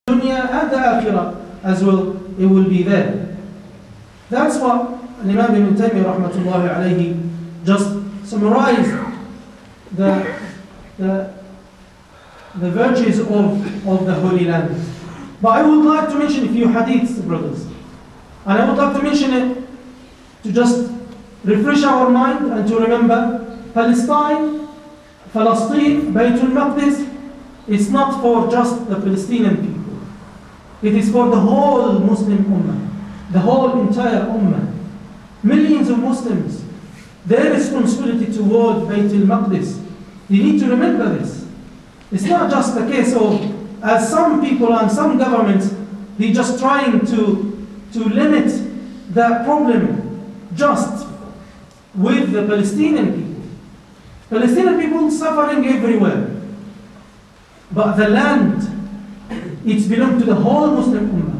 dunya and the akhirah as well, it will be there. That's what Imam Ibn Taymiyyah rahmatullahi alayhi just summarized the virtues of the Holy Land. But I would like to mention a few hadiths, brothers. And I would like to mention it to just refresh our mind and to remember Palestine, Baytul Maqdis, it's not for just the Palestinian people. It is for the whole Muslim Ummah, the whole entire Ummah. Millions of Muslims, their responsibility toward Baytul Maqdis. You need to remember this. It's not just a case of, as some people and some governments, they're just trying to limit the problem just with the Palestinian people. Palestinian people suffering everywhere. But the land, it belongs to the whole Muslim Ummah.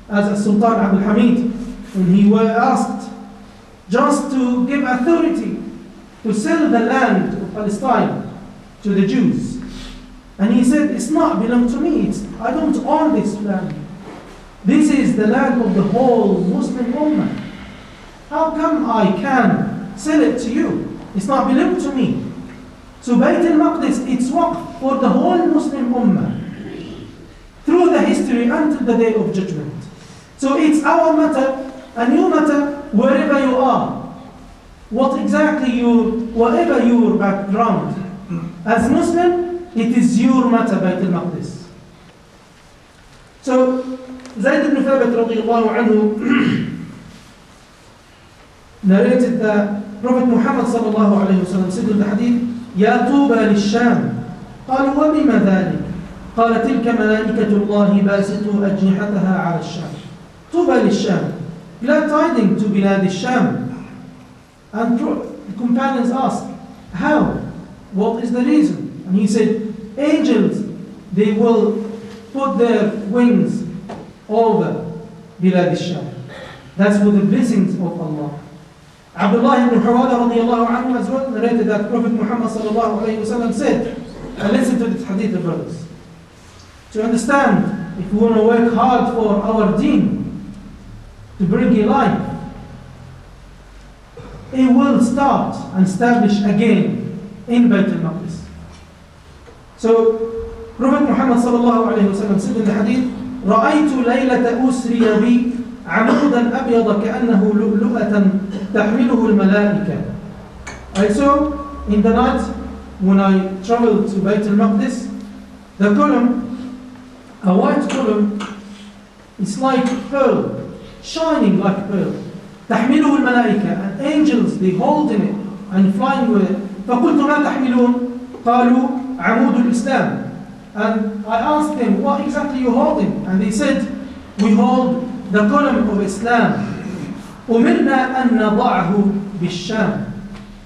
As Sultan Abdul Hamid, when he was asked just to give authority to sell the land of Palestine to the Jews. And he said, it's not belong to me, I don't own this land. This is the land of the whole Muslim Ummah. How come I can sell it to you? It's not belong to me. So Bayt al-Maqdis, it's waqf for the whole Muslim Ummah through the history until the day of judgment. So it's our matter and your matter wherever you are. Whatever your background. As Muslim, it is your matter, Bayt al-Maqdis. So Zayd ibn Thabit radiyallahu anhu narrated that Prophet Muhammad sallallahu alayhi wa sallam said in the hadith, يا طوبى للشام قالوا وبما ذلك قال تلك ملائكة الله باسطوا أجنحتها على الشام طوبى للشام, glad tidings to بلاد الشام. And the companions asked, how? What is the reason? And he said, angels, they will put their wings over بلاد الشام. That's with the blessings of Allah. Abdullah ibn Hawala radiyallahu anhu as well narrated that Prophet Muhammad sallallahu alayhi wa sallam said, and listen to this hadith, brothers, to understand, if we want to work hard for our deen, to bring a life, it will start and establish again in Bayt al-Maqdis. So Prophet Muhammad sallallahu alayhi wa sallam said in the hadith, رأيت ليلة أسري بي عمودا أبيض كأنه لؤلؤة تحمله الملائكة. I saw in the night when I traveled to Bayt al-Maqdis, the column, a white column, it's like pearl, shining like pearl. تحمله الملائكة, and angels, they holding it and flying with it. فقلت ما تحملون قالوا عمود الإسلام. And I asked them, what exactly you holding? And they said, we hold the column of Islam. أمرنا أن نضعه بالشام.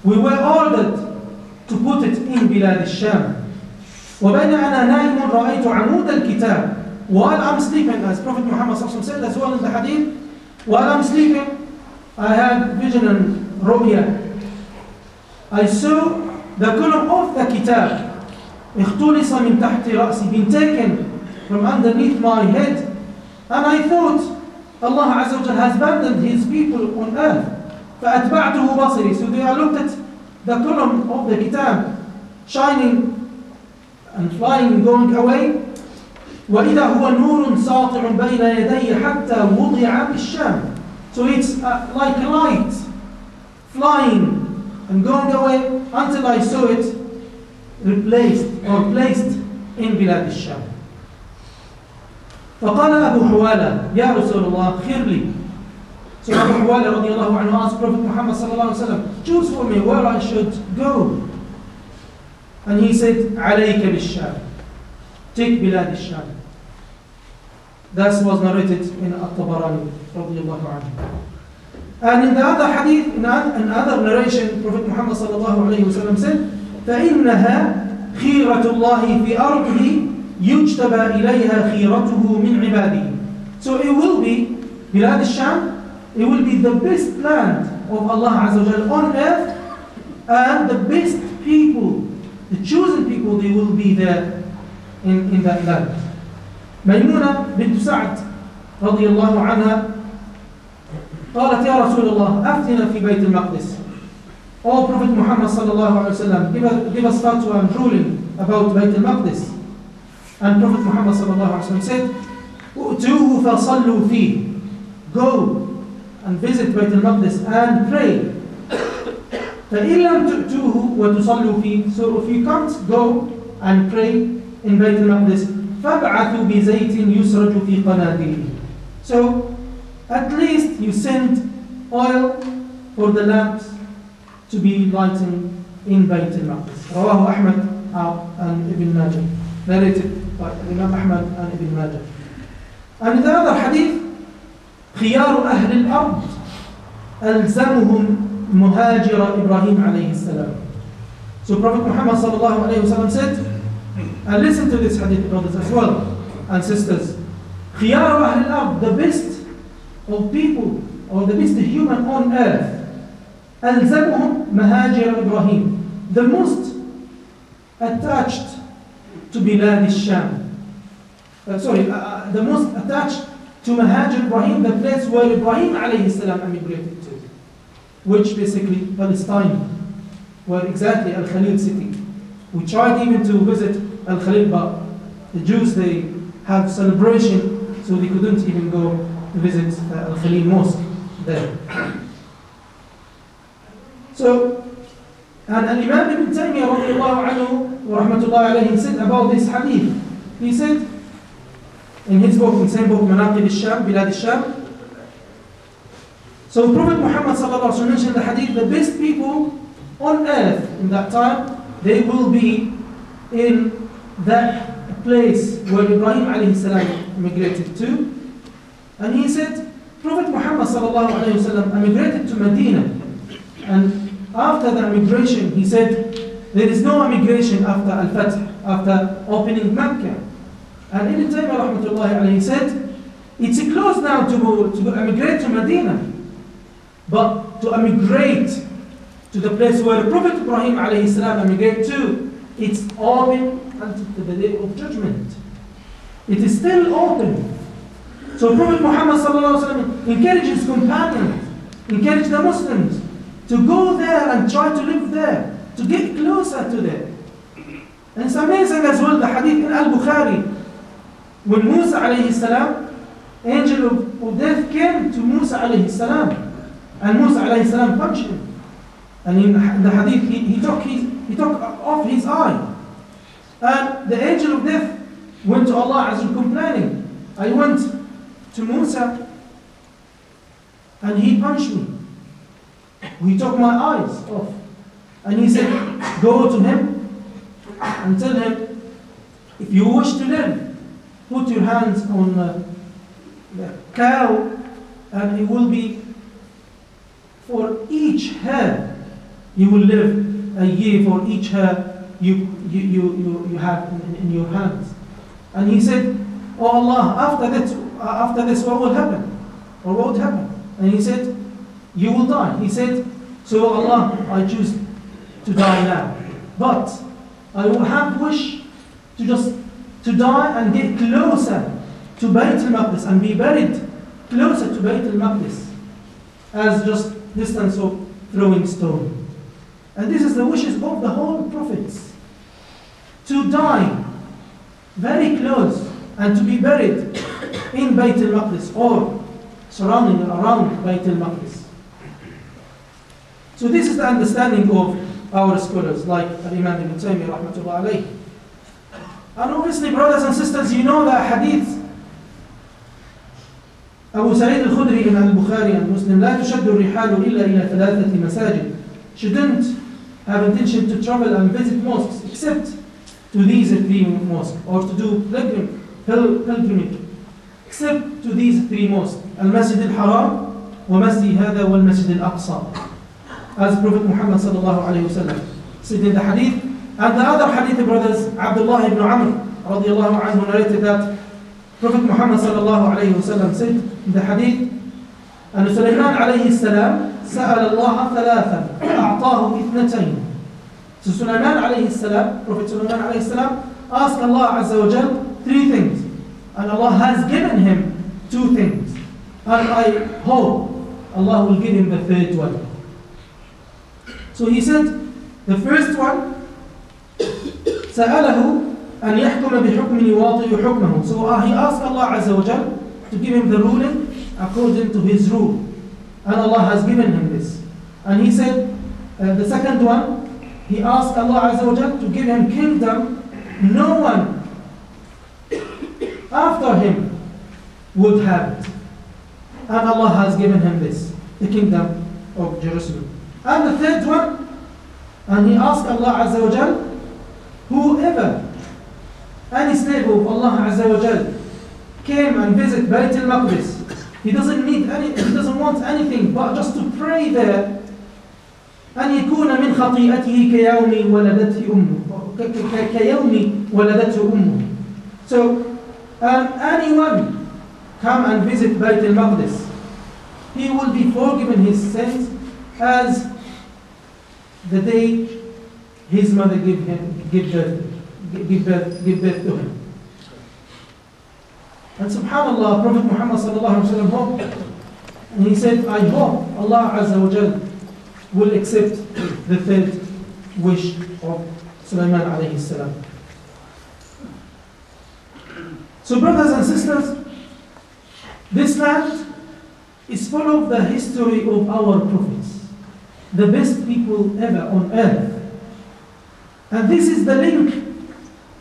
We were ordered to put it in بلاد الشام. وبين أنا نائم رأيت عمود الكتاب. While I'm sleeping, as Prophet Muhammad said as well in the hadith, while I'm sleeping, I had vision and ru'ya. I saw the column of the kitab. اختلص من تحت رأسي, been taken from underneath my head. And I thought, Allah Azza wa Jal has abandoned His people on earth. فأتبعته بصري. So I looked at the column of the kitab, shining and flying and going away. وإذا هو نور ساطع بين يدي حتى وضع بالشام. So it's like a light flying and going away until I saw it replaced or placed in بلاد الشام. فقال أبو حوالة يا رسول الله خير لي. So Abu Hawala radiallahu anhu asked Prophet Muhammad sallallahu alayhi wa sallam, choose for me where I should go. And he said, عليك بالشام, take بلاد الشام. That was narrated in At-Tabarani radiallahu anhu. And in the other hadith, in another narration, Prophet Muhammad sallallahu alayhi wa sallam said, فإنها خيرة الله في أرضه يجتبى إليها خيرته من عباده. So it will be بلاد الشام, it will be the best land of Allah Azza wa Jal on earth, and the best people, the chosen people, they will be there in that land. ميمونة بنت سعد رضي الله عنها قالت يا رسول الله أفتنا في بيت المقدس. O Prophet Muhammad sallallahu alayhi wa sallam, give us fatwa and ruling about Bayt al-Maqdis. And Prophet Muhammad sallallahu alayhi wa sallam said, "U'tuhu fasallu fi." Go and visit Bayt al-Maqdis and pray. فَإِن لَمْ تُؤْتُوهُ وَتُصَلُّوا فِيهِ. So if you can't go and pray in Bayt al-Maqdis, فَابْعَثُوا بِزَيْتٍ يُسْرَجُ فِي قَنَادِيلِهِ. So at least you send oil for the lamps to be lighting in Bayt al-Maqdis. رواه أحمد and Ibn Majah. Narrated by Imam Ahmad and Ibn Majah. And the other hadith, خيار أهل الأرض ألزمهم مهاجر إبراهيم عليه السلام. So Prophet Muhammad sallallahu alayhi wa sallam said, and listen to this hadith, brothers as well and sisters, خيار أهل الأرض, the best of people or the best human on earth, ألزمهم مهاجر إبراهيم, the most attached to Bilad al-Sham. The most attached to Mahajir Ibrahim, the place where Ibrahim alayhi salam emigrated to, which basically Palestine, where exactly Al-Khalil city. We tried even to visit Al-Khalil, but the Jews, they have celebration, so they couldn't even go to visit Al-Khalil mosque there. So, and Imam Ibn Taymiyyah radiallahu anhu wa rahmatullahi alayhi said about this hadith, he said in his book, in the same book, Manaqib al-Sham, Bilad al-Sham, so Prophet Muhammad sallallahu alayhi wa sallam mentioned the hadith, the best people on earth in that time, they will be in that place where Ibrahim alayhi salam immigrated to. And he said, Prophet Muhammad sallallahu alayhi wa sallam emigrated to Medina, and after the immigration, he said, there is no immigration after Al-Fath, after opening Mecca. And Ibn Taymiyyah rahmatullahi alayhi said, it's close now to emigrate to Medina, but to emigrate to the place where Prophet Ibrahim alayhi salam emigrated to, it's open until the day of judgment. It is still open. So Prophet Muhammad sallallahu alayhi wa sallam encouraged his companions, encouraged the Muslims to go there and try to live there, to get closer to there. And it's amazing as well, the hadith in Al-Bukhari, when Musa alayhi salam, angel of death came to Musa alayhi salam, and Musa alayhi salam punched him. And in the hadith, he took off his eye. And the angel of death went to Allah as complaining, I went to Musa and he punched me. He took my eyes off. And he said, go to him and tell him, if you wish to live, put your hands on the cow, and it will be for each hair you will live a year, for each hair you have in your hands. And he said, oh Allah, after this what will happen? Or what would happen? And he said, you will die. He said, so Allah, I choose to die now. But I will have wish to die and get closer to Bayt al-Maqdis and be buried closer to Bayt al-Maqdis as just distance of throwing stone. And this is the wishes of the whole prophets, to die very close and to be buried in Bayt al-Maqdis or surrounding around Bayt al-Maqdis. So this is the understanding of our scholars like Imam Ibn Taymiyyah rahmatullah alayhi. And obviously, brothers and sisters, you know that hadith Abu Sa'id al-Khudri in al-Bukhari and Muslim, لا تشد الرحال إلا إلى ثلاثة مساجد, shouldn't have intention to travel and visit mosques except to these three mosques, or to do pilgrimage except to these three mosques, al-Masjid al-Haram wa Masjid hada wal Masjid al-Aqsa, as Prophet Muhammad sallallahu alayhi wa sallam said in the hadith. And the other hadith, brothers, Abdullah ibn Amr radiallahu anhu narrated that Prophet Muhammad sallallahu alayhi wa sallam said in the hadith, أن سليمان عليه السلام سأل الله ثلاثا فأعطاه اثنتين. So Sulaiman alayhi salam, Prophet Sulaiman alayhi salam, asked Allah Azza wa Jal three things, And Allah has given him two things. And I hope Allah will give him the third one. So he said, the first one, سأله أن يحكم بحكم يواطئ حكمه. So he asked Allah Azza wa Jal to give him the ruling according to his rule. And Allah has given him this. And he said, the second one, he asked Allah Azza wa Jal to give him kingdom no one after him would have it. And Allah has given him this, the kingdom of Jerusalem. And the third one, and he asked Allah Azza wa Jal, whoever, any slave of Allah Azza wa Jal, came and visit Bayt al-Maqdis, he doesn't need any, he doesn't want anything but just to pray there. أن يكون من خطيئته كيوم ولدته أمه كيوم ولدته أمه. So anyone come and visit Bayt al-Maqdis, he will be forgiven his sins as the day his mother give birth to him. And subhanallah, Prophet Muhammad sallallahu alaihi wasallam hoped, and he said, I hope Allah Azza wa Jal will accept the third wish of Sulaiman alayhi salam. So brothers and sisters, this land is full of the history of our prophets, the best people ever on earth. And this is the link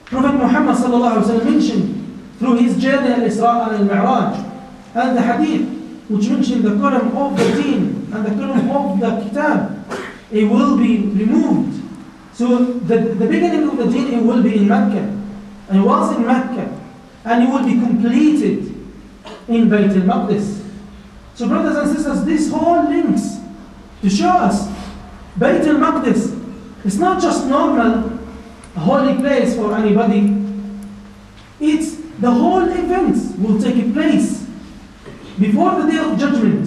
Prophet Muhammad sallallahu alaihi wasallam mentioned through his journey al-Isra and al-Mi'raj, and the hadith which mentioned the column of the deen and the column of the kitab, it will be removed. So the beginning of the deen, it will be in Mecca, and it was in Mecca, and it will be completed in Bayt al-Maqdis. So brothers and sisters, this whole links to show us Bayt al-Maqdis, it's not just normal a holy place for anybody. It's the whole events will take place before the day of judgment.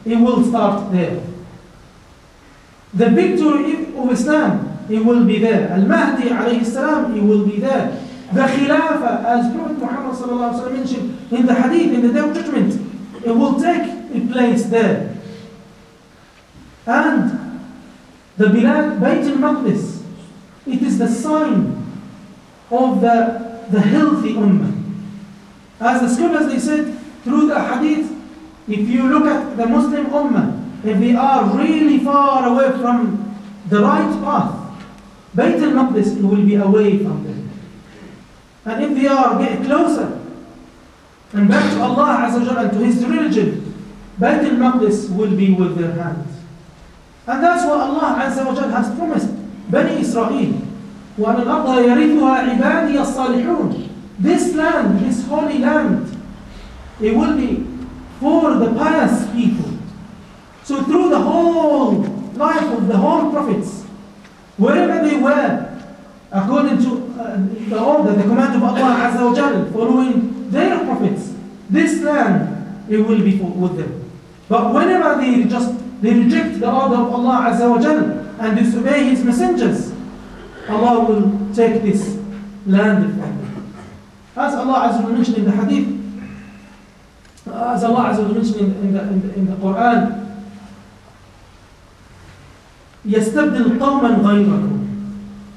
It will start there. The victory of Islam, it will be there. Al-Mahdi alayhi salam, it will be there. The Khilafah, as Prophet Muhammad sallallahu alaihi wasallam mentioned in the hadith, in the day of judgment, it will take place there. And the Bilad, Bayt al-Maqdis, it is the sign of the healthy ummah. As the scholars, they said, through the hadith, if you look at the Muslim ummah, if they are really far away from the right path, Bayt al-Maqdis will be away from them. And if they are getting closer and back to Allah Azza wa Jalla and to His religion, Bayt al-Maqdis will be with their hands. And that's what Allah Azza wa Jalla has promised Bani Israel. وَأَنَ الْأَرْضَ يَرِثُهَا عِبَادِيَ الصَّالِحُونَ. This land, this holy land, it will be for the pious people. So through the whole life of the whole prophets, wherever they were, according to the order, the command of Allah Azza wa Jalla, following their prophets, this land, it will be with them. But whenever they reject the order of Allah Azza wa Jalla and disobey His messengers, Allah will take this land from them. As Allah Azza wa Jalla mentioned in the hadith, as Allah Azza wa Jalla mentioned in the Quran, يَسْتَبْدِلْ قَوْمًا غَيْرَكُمْ.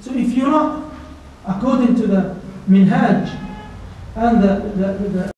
So if you're not according to the minhaj and the